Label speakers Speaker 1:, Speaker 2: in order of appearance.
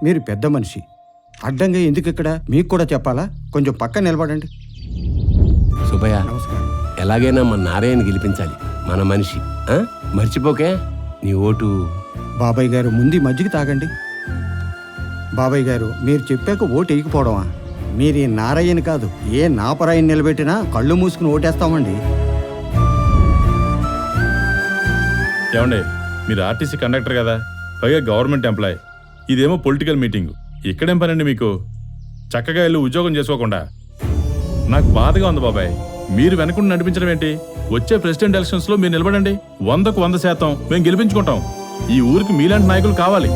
Speaker 1: మీరు పెద్ద మనిషి, అడ్డంగా ఎందుకు ఇక్కడ మీకు కూడా చెప్పాలా? కొంచెం పక్క నిలబడండి.
Speaker 2: సుబ్బయ్య,
Speaker 1: నమస్కారం.
Speaker 2: ఎలాగైనా మన నారాయణ గెలిపించాలి, మన మనిషి. మర్చిపోకే నీ ఓటు.
Speaker 1: బాబాయ్ గారు, ముందు మజ్జిగ తాగండి. బాబాయ్ గారు, మీరు చెప్పాక ఓటు వేయకపోవడమా? మీరు ఈ నారాయణ కాదు, ఏ నాపరాయణ నిలబెట్టినా కళ్ళు మూసుకుని ఓటేస్తామండి.
Speaker 3: ఏమండి, మీరు ఆర్టీసీ కండక్టర్ కదా, పైగా గవర్నమెంట్ ఎంప్లాయ్. ఇదేమో పొలిటికల్ మీటింగ్. ఇక్కడేం పనండి మీకు? చక్కగా వెళ్ళి ఉద్యోగం చేసుకోకుండా. నాకు బాధగా ఉంది బాబాయ్, మీరు వెనకుండా నడిపించడం ఏంటి? వచ్చే ప్రెసిడెంట్ ఎలక్షన్స్ లో మీరు నిలబడండి. 100% మేము గెలిపించుకుంటాం. ఈ ఊరికి మీలాంటి నాయకులు కావాలి.